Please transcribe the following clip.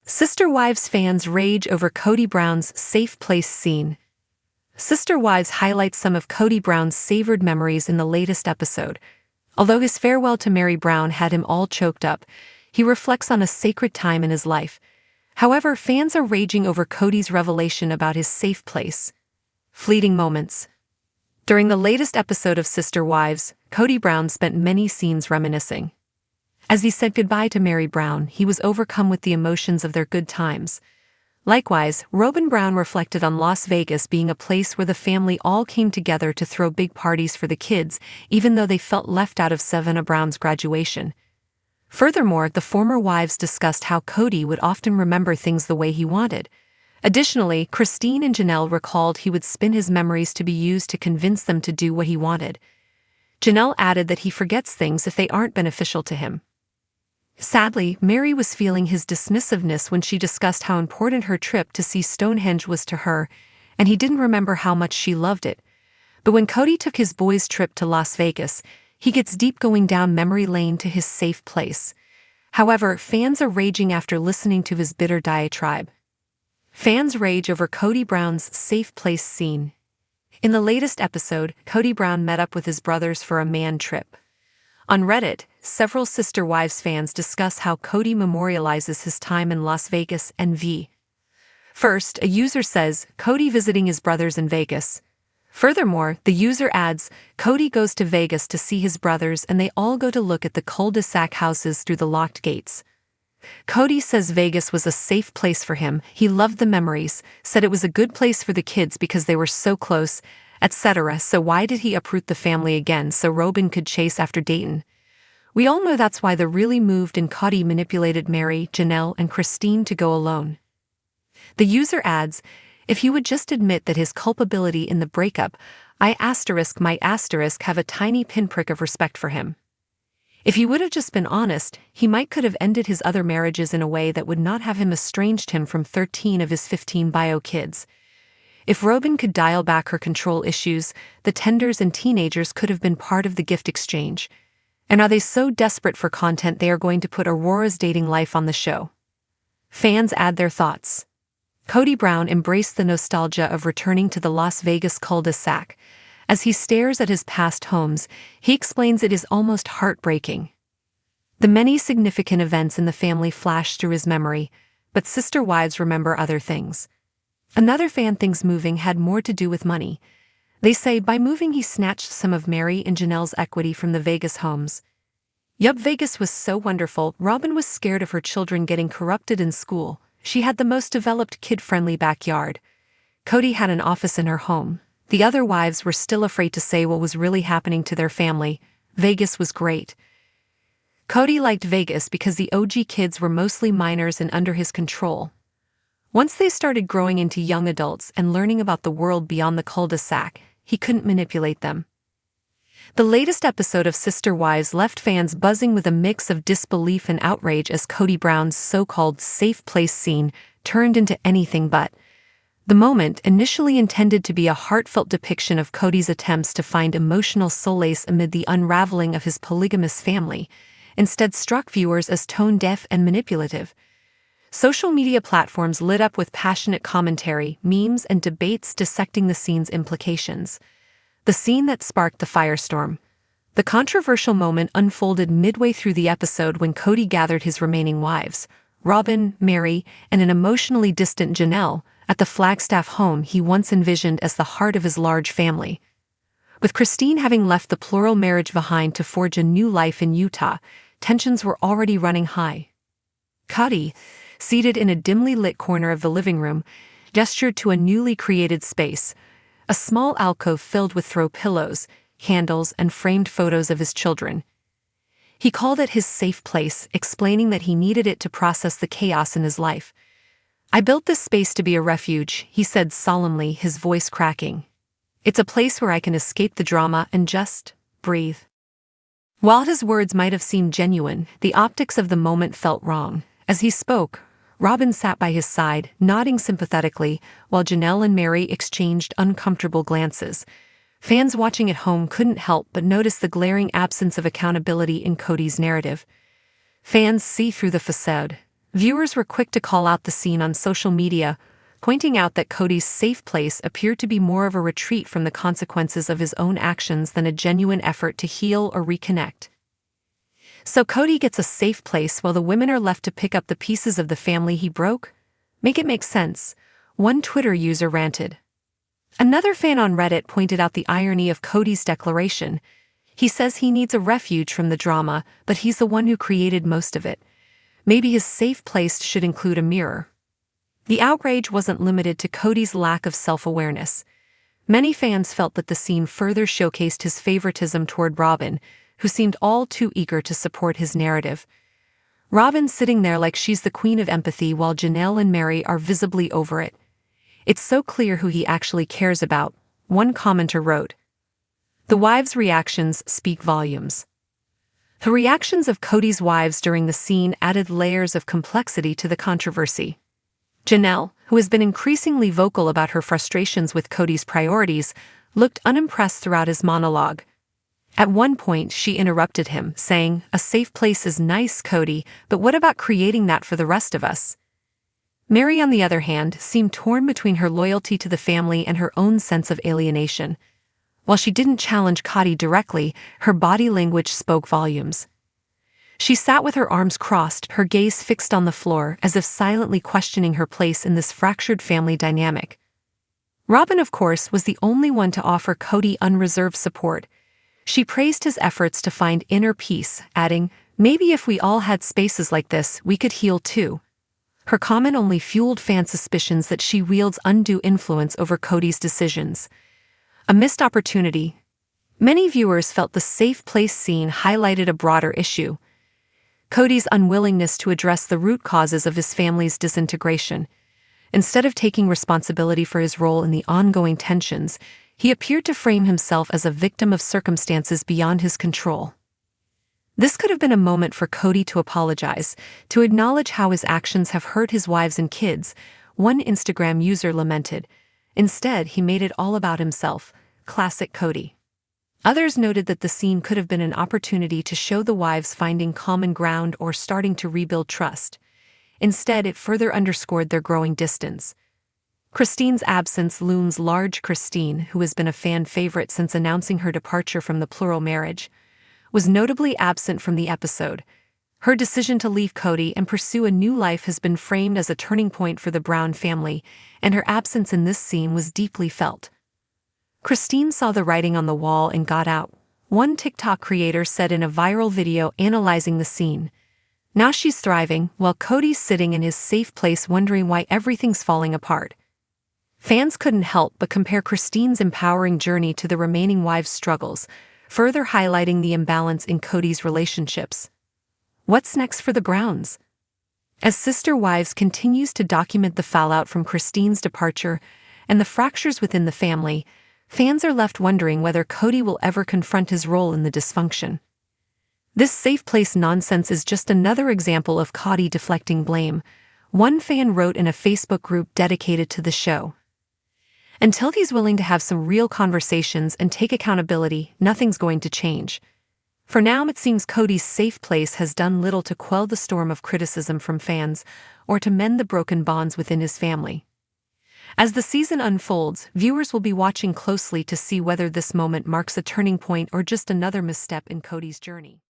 Sister Wives fans rage over Kody Brown's safe place scene. Sister Wives highlights some of Kody Brown's savored memories in the latest episode. Although his farewell to Mary Brown had him all choked up, he reflects on a sacred time in his life. However, fans are raging over Kody's revelation about his safe place. Fleeting moments. During the latest episode of Sister Wives, Kody Brown spent many scenes reminiscing. As he said goodbye to Mary Brown, he was overcome with the emotions of their good times. Likewise, Robin Brown reflected on Las Vegas being a place where the family all came together to throw big parties for the kids, even though they felt left out of Savannah Brown's graduation. Furthermore, the former wives discussed how Kody would often remember things the way he wanted. Additionally, Christine and Janelle recalled he would spin his memories to be used to convince them to do what he wanted. Janelle added that he forgets things if they aren't beneficial to him. Sadly, Mary was feeling his dismissiveness when she discussed how important her trip to see Stonehenge was to her, and he didn't remember how much she loved it. But when Kody took his boys' trip to Las Vegas, he gets deep going down memory lane to his safe place. However, fans are raging after listening to his bitter diatribe. Fans rage over Kody Brown's safe place scene. In the latest episode, Kody Brown met up with his brothers for a man trip. On Reddit, several Sister Wives fans discuss how Kody memorializes his time in Las Vegas and V. First, a user says, Kody visiting his brothers in Vegas. Furthermore, the user adds, Kody goes to Vegas to see his brothers and they all go to look at the cul-de-sac houses through the locked gates. Kody says Vegas was a safe place for him, he loved the memories, said it was a good place for the kids because they were so close, etc. So why did he uproot the family again so Robin could chase after Dayton? We all know that's why the really moved and Kody manipulated Mary, Janelle, and Christine to go alone. The user adds, if he would just admit that his culpability in the breakup, I might have a tiny pinprick of respect for him. If he would have just been honest, he could have ended his other marriages in a way that would not have him estranged him from 13 of his 15 bio kids. If Robin could dial back her control issues, the tenders and teenagers could have been part of the gift exchange. And are they so desperate for content they are going to put Aurora's dating life on the show? Fans add their thoughts. Kody Brown embraced the nostalgia of returning to the Las Vegas cul-de-sac. As he stares at his past homes, he explains it is almost heartbreaking. The many significant events in the family flash through his memory, but Sister Wives remember other things. Another fan thinks moving had more to do with money. They say by moving he snatched some of Mary and Janelle's equity from the Vegas homes. Yup, Vegas was so wonderful, Robin was scared of her children getting corrupted in school. She had the most developed kid-friendly backyard. Kody had an office in her home. The other wives were still afraid to say what was really happening to their family. Vegas was great. Kody liked Vegas because the OG kids were mostly minors and under his control. Once they started growing into young adults and learning about the world beyond the cul-de-sac, he couldn't manipulate them. The latest episode of Sister Wives left fans buzzing with a mix of disbelief and outrage as Kody Brown's so-called safe place scene turned into anything but. The moment, initially intended to be a heartfelt depiction of Kody's attempts to find emotional solace amid the unraveling of his polygamous family, instead struck viewers as tone-deaf and manipulative. Social media platforms lit up with passionate commentary, memes, and debates dissecting the scene's implications. The scene that sparked the firestorm. The controversial moment unfolded midway through the episode when Kody gathered his remaining wives, Robin, Mary, and an emotionally distant Janelle, at the Flagstaff home he once envisioned as the heart of his large family. With Christine having left the plural marriage behind to forge a new life in Utah, tensions were already running high. Kody, seated in a dimly lit corner of the living room, gestured to a newly created space, a small alcove filled with throw pillows, candles, and framed photos of his children. He called it his safe place, explaining that he needed it to process the chaos in his life. I built this space to be a refuge, he said solemnly, his voice cracking. It's a place where I can escape the drama and just breathe. While his words might have seemed genuine, the optics of the moment felt wrong. As he spoke, Robin sat by his side, nodding sympathetically, while Janelle and Mary exchanged uncomfortable glances. Fans watching at home couldn't help but notice the glaring absence of accountability in Kody's narrative. Fans see through the facade. Viewers were quick to call out the scene on social media, pointing out that Kody's safe place appeared to be more of a retreat from the consequences of his own actions than a genuine effort to heal or reconnect. So Kody gets a safe place while the women are left to pick up the pieces of the family he broke? Make it make sense, one Twitter user ranted. Another fan on Reddit pointed out the irony of Kody's declaration. He says he needs a refuge from the drama, but he's the one who created most of it. Maybe his safe place should include a mirror. The outrage wasn't limited to Kody's lack of self-awareness. Many fans felt that the scene further showcased his favoritism toward Robyn, who seemed all too eager to support his narrative. Robyn's sitting there like she's the queen of empathy while Janelle and Mary are visibly over it. It's so clear who he actually cares about, one commenter wrote. The wives' reactions speak volumes. The reactions of Kody's wives during the scene added layers of complexity to the controversy. Janelle, who has been increasingly vocal about her frustrations with Kody's priorities, looked unimpressed throughout his monologue. At one point, she interrupted him, saying, "A safe place is nice, Kody, but what about creating that for the rest of us?" Mary, on the other hand, seemed torn between her loyalty to the family and her own sense of alienation. While she didn't challenge Kody directly, her body language spoke volumes. She sat with her arms crossed, her gaze fixed on the floor, as if silently questioning her place in this fractured family dynamic. Robyn, of course, was the only one to offer Kody unreserved support. She praised his efforts to find inner peace, adding, "Maybe if we all had spaces like this, we could heal too." Her comment only fueled fan suspicions that she wields undue influence over Kody's decisions. A missed opportunity. Many viewers felt the safe place scene highlighted a broader issue. Kody's unwillingness to address the root causes of his family's disintegration. Instead of taking responsibility for his role in the ongoing tensions, he appeared to frame himself as a victim of circumstances beyond his control. This could have been a moment for Kody to apologize, to acknowledge how his actions have hurt his wives and kids, one Instagram user lamented. Instead, he made it all about himself. Classic Kody. Others noted that the scene could have been an opportunity to show the wives finding common ground or starting to rebuild trust. Instead, it further underscored their growing distance. Christine's absence looms large. Christine, who has been a fan favorite since announcing her departure from the plural marriage, was notably absent from the episode. Her decision to leave Kody and pursue a new life has been framed as a turning point for the Brown family, and her absence in this scene was deeply felt. Christine saw the writing on the wall and got out, one TikTok creator said in a viral video analyzing the scene. Now she's thriving, while Kody's sitting in his safe place wondering why everything's falling apart. Fans couldn't help but compare Christine's empowering journey to the remaining wives' struggles, further highlighting the imbalance in Kody's relationships. What's next for the Browns? As Sister Wives continues to document the fallout from Christine's departure and the fractures within the family, fans are left wondering whether Kody will ever confront his role in the dysfunction. This safe place nonsense is just another example of Kody deflecting blame, one fan wrote in a Facebook group dedicated to the show. Until he's willing to have some real conversations and take accountability, nothing's going to change. For now, it seems Kody's safe place has done little to quell the storm of criticism from fans or to mend the broken bonds within his family. As the season unfolds, viewers will be watching closely to see whether this moment marks a turning point or just another misstep in Kody's journey.